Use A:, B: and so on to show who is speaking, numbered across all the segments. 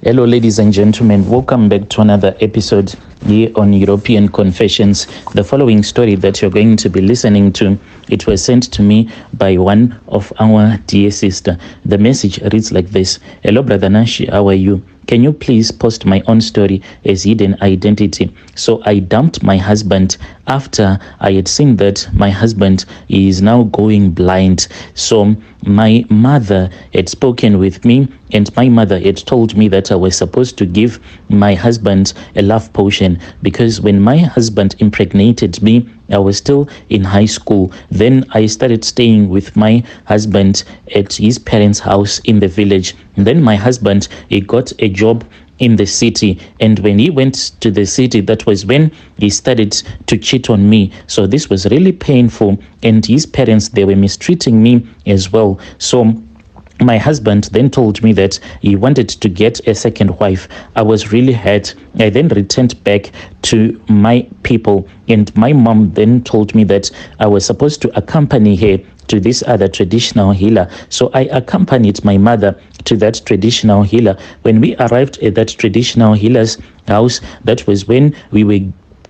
A: Hello, ladies and gentlemen. Welcome back to another episode here on European Confessions. The following story that you're going to be listening to, it was sent to me by one of our dear sister. The message reads like this. Hello, Brother Nashi, how are you? Can you please post my own story as hidden identity? So I dumped my husband after I had seen that my husband is now going blind. So my mother had spoken with me, and my mother had told me that I was supposed to give my husband a love potion, because when my husband impregnated me, I was still in high school. Then I started staying with my husband at his parents' house in the village. And then my husband, he got a job in the city, and when he went to the city, that was when he started to cheat on me. So this was really painful, and his parents, they were mistreating me as well. So my husband then told me that he wanted to get a second wife. I was really hurt. I then returned back to my people, and my mom then told me that I was supposed to accompany her to this other traditional healer. So I accompanied my mother to that traditional healer. When we arrived at that traditional healer's house, that was when we were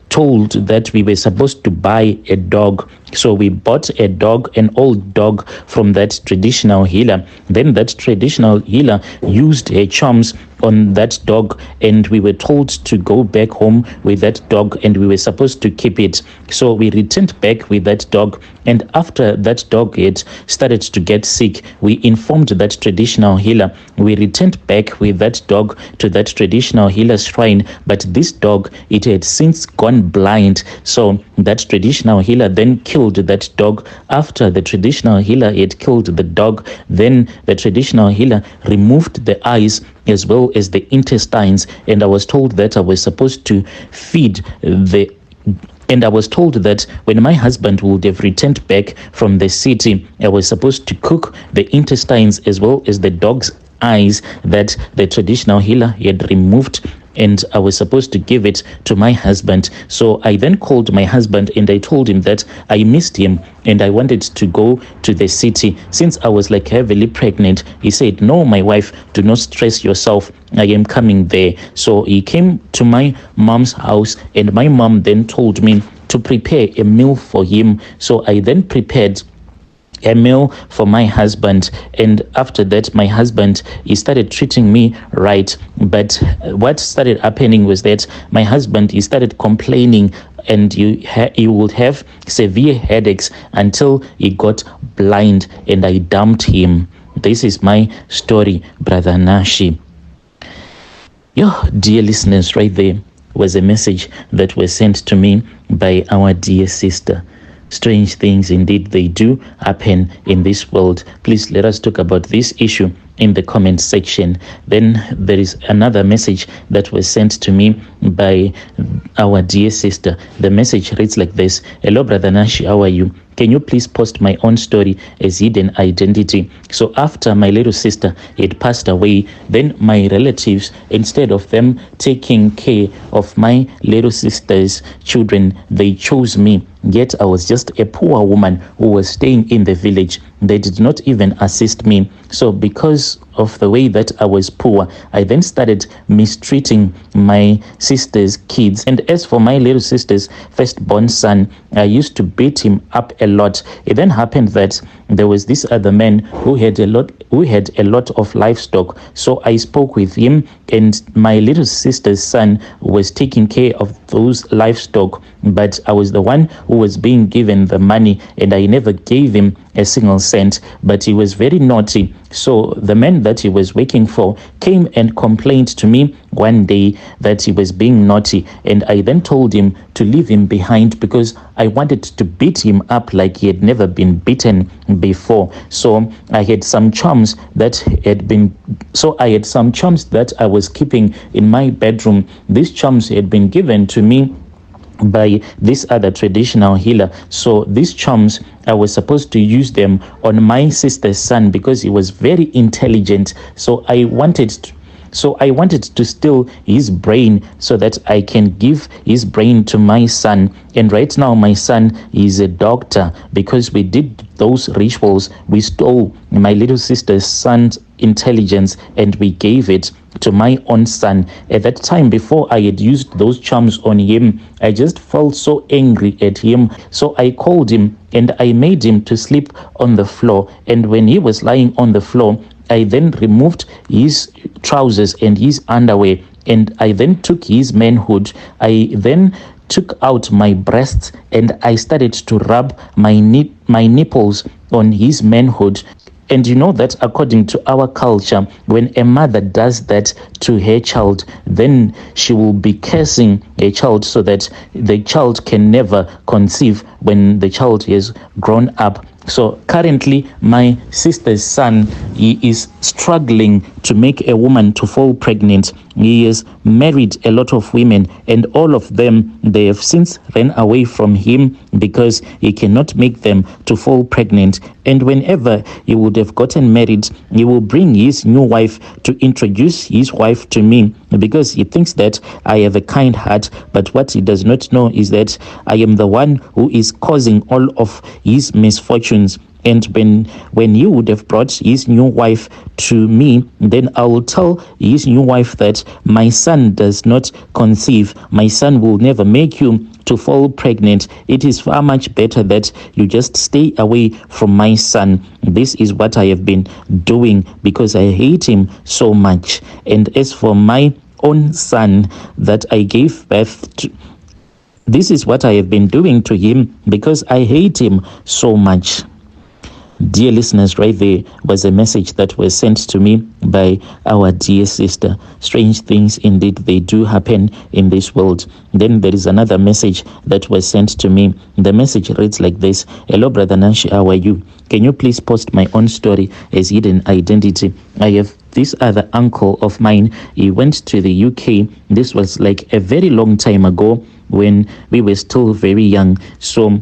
A: told that we were supposed to buy a dog. So we bought a dog, an old dog, from that traditional healer. Then that traditional healer used her charms on that dog, and we were told to go back home with that dog, and we were supposed to keep it. So we returned back with that dog, and after that dog had started to get sick, we informed that traditional healer. We returned back with that dog to that traditional healer's shrine, but this dog, it had since gone blind. So that traditional healer then killed that dog. After the traditional healer had killed the dog, then the traditional healer removed the eyes as well as the intestines, and I was told that I was supposed to feed and I was told that when my husband would have returned back from the city, I was supposed to cook the intestines as well as the dog's eyes that the traditional healer had removed, and I was supposed to give it to my husband. So I then called my husband, and I told him that I missed him and I wanted to go to the city since I was like heavily pregnant. He said, "No, my wife, do not stress yourself. I am coming there." So he came to my mom's house, and my mom then told me to prepare a meal for him. So I then prepared a meal for my husband, and after that my husband, he started treating me right. But what started happening was that my husband, he started complaining, and he would have severe headaches until he got blind, and I dumped him. This is my story, Brother Nashi. Dear listeners, right there was a message that was sent to me by our dear sister. Strange things indeed they do happen in this world. Please let us talk about this issue in the comment section. Then there is another message that was sent to me by our dear sister. The message reads like this. Hello, Brother Nashi, how are you? Can you please post my own story as hidden identity? So after my little sister had passed away, then my relatives, instead of them taking care of my little sister's children, they chose me. Yet I was just a poor woman who was staying in the village. They did not even assist me. So because of the way that I was poor, I then started mistreating my sister's kids. And as for my little sister's firstborn son, I used to beat him up a lot. It then happened that there was this other man who had a lot of livestock. So I spoke with him, and my little sister's son was taking care of those livestock, but I was the one who was being given the money, and I never gave him a single cent. But he was very naughty. So the man that he was working for came and complained to me one day that he was being naughty, and I then told him to leave him behind because I wanted to beat him up like he had never been beaten before. So I had some charms that I was keeping in my bedroom. These charms had been given to me by this other traditional healer. So these charms, I was supposed to use them on my sister's son because he was very intelligent. So I wanted So I wanted to steal his brain so that I can give his brain to my son. And right now my son is a doctor. Because we did those rituals, we stole my little sister's son's intelligence and we gave it to my own son. At that time, before I had used those charms on him, I just felt so angry at him. So I called him and I made him to sleep on the floor. And when he was lying on the floor, I then removed his trousers and his underwear, and I then took his manhood. I then took out my breasts and I started to rub my nipples on his manhood. And you know that according to our culture, when a mother does that to her child, then she will be cursing a child so that the child can never conceive when the child has grown up. So currently, my sister's son, he is struggling to make a woman to fall pregnant. He has married a lot of women, and all of them, they have since ran away from him because he cannot make them to fall pregnant. And whenever he would have gotten married, he will bring his new wife to introduce his wife to me because he thinks that I have a kind heart. But what he does not know is that I am the one who is causing all of his misfortunes. And when he would have brought his new wife to me, then I will tell his new wife that my son does not conceive. My son will never make you to fall pregnant. It is far much better that you just stay away from my son. This is what I have been doing because I hate him so much. And as for my own son that I gave birth to, this is what I have been doing to him because I hate him so much. Dear listeners, right there was a message that was sent to me by our dear sister. Strange things indeed, they do happen in this world. Then there is another message that was sent to me. The message reads like this. Hello, Brother Nashi, how are you? Can you please post my own story as hidden identity? I have this other uncle of mine. He went to the UK. This was like a very long time ago when we were still very young. So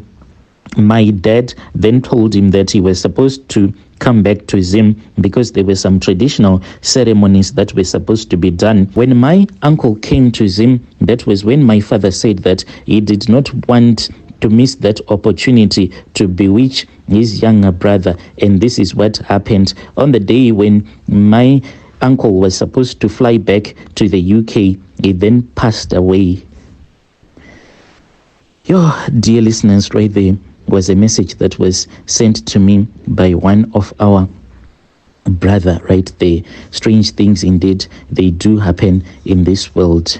A: my dad then told him that he was supposed to come back to Zim because there were some traditional ceremonies that were supposed to be done. When my uncle came to Zim, that was when my father said that he did not want to miss that opportunity to bewitch his younger brother. And this is what happened. On the day when my uncle was supposed to fly back to the UK, he then passed away. Yo, dear listeners, right there was a message that was sent to me by one of our brother right there. Strange things indeed, they do happen in this world.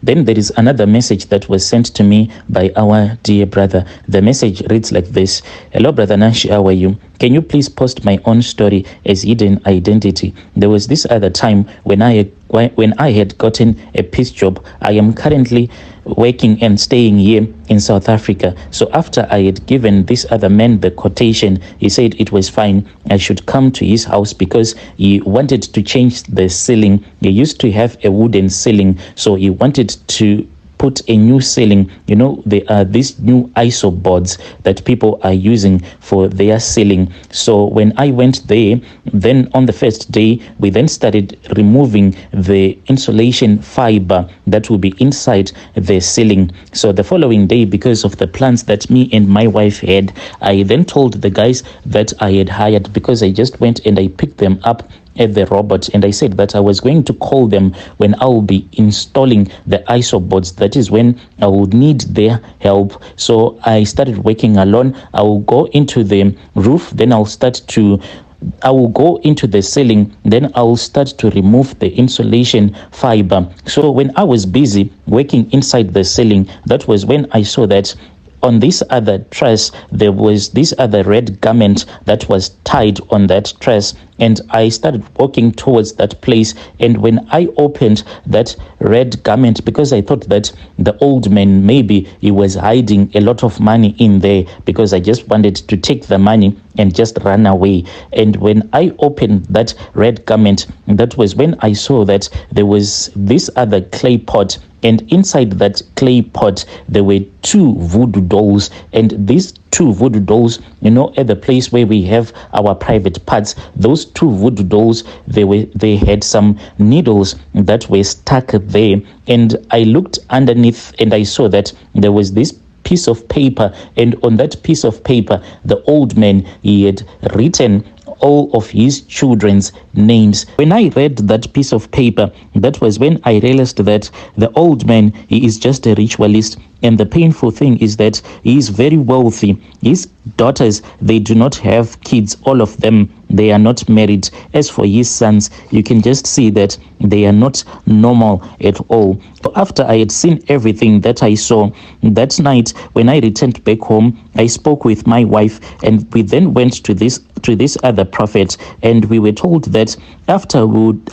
A: Then there is another message that was sent to me by our dear brother. The message reads like this. Hello, Brother Nash, how are you? Can you please post my own story as hidden identity? There was this other time when I had gotten a peace job. I am currently working and staying here in South Africa. So after I had given this other man the quotation, he said it was fine. I should come to his house because he wanted to change the ceiling. He used to have a wooden ceiling, so he wanted to put a new ceiling. You know, there are these new ISO boards that people are using for their ceiling. So when I went there, then on the first day, we then started removing the insulation fiber that will be inside the ceiling. So the following day, because of the plans that me and my wife had, I then told the guys that I had hired, because I just went and I picked them up at the robot, and I said that I was going to call them when I will be installing the ISO boards. That is when I would need their help. So I started working alone. I will go into the roof, then I will go into the ceiling, then I will start to remove the insulation fiber. So when I was busy working inside the ceiling, that was when I saw that on this other truss, there was this other red garment that was tied on that truss, and I started walking towards that place. And when I opened that red garment, because I thought that the old man, maybe he was hiding a lot of money in there, because I just wanted to take the money and just run away. And when I opened that red garment, that was when I saw that there was this other clay pot, and inside that clay pot there were two voodoo dolls, and these 2 voodoo dolls, at the place where we have our private parts. Those 2 voodoo dolls, they had some needles that were stuck there, and I looked underneath and I saw that there was this piece of paper, and on that piece of paper, the old man, he had written all of his children's names. When I read that piece of paper, that was when I realized that the old man, he is just a ritualist. And the painful thing is that he is very wealthy. His daughters, they do not have kids. All of them, they are not married. As for his sons, you can just see that they are not normal at all. So after I had seen everything that I saw that night, when I returned back home, I spoke with my wife, and we then went to this other prophet, and we were told that after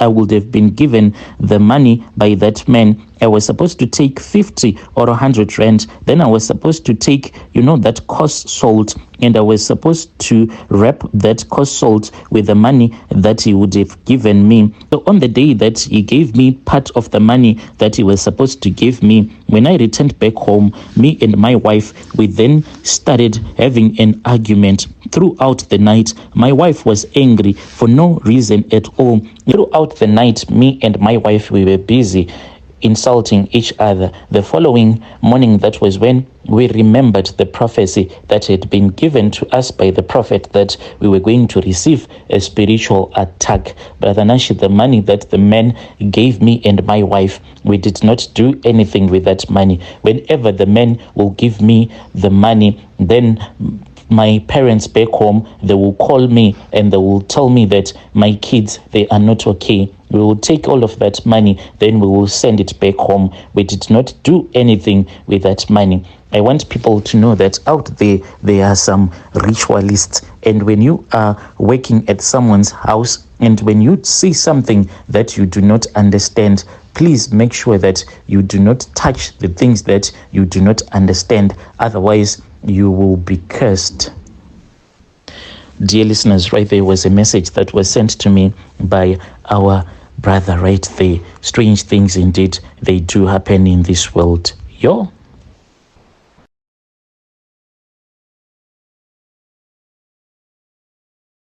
A: I would have been given the money by that man, I was supposed to take 50 or 100 rand. Then I was supposed to take, that coarse salt, and I was supposed to wrap that coarse salt with the money that he would have given me. So on the day that he gave me part of the money that he was supposed to give me, when I returned back home, me and my wife, we then started having an argument throughout the night. My wife was angry for no reason at all. Throughout the night, me and my wife, we were busy insulting each other. The following morning, that was when we remembered the prophecy that had been given to us by the prophet, that we were going to receive a spiritual attack. Brother Nashi, the money that the man gave me and my wife, we did not do anything with that money. Whenever the man will give me the money, then my parents back home, they will call me and they will tell me that my kids, they are not okay. We will take all of that money, then we will send it back home. We did not do anything with that money. I want people to know that out there are some ritualists. And when you are working at someone's house, and when you see something that you do not understand, please make sure that you do not touch the things that you do not understand. Otherwise, you will be cursed. Dear listeners, right there was a message that was sent to me by our brother right there. Strange things indeed, they do happen in this world. Yo.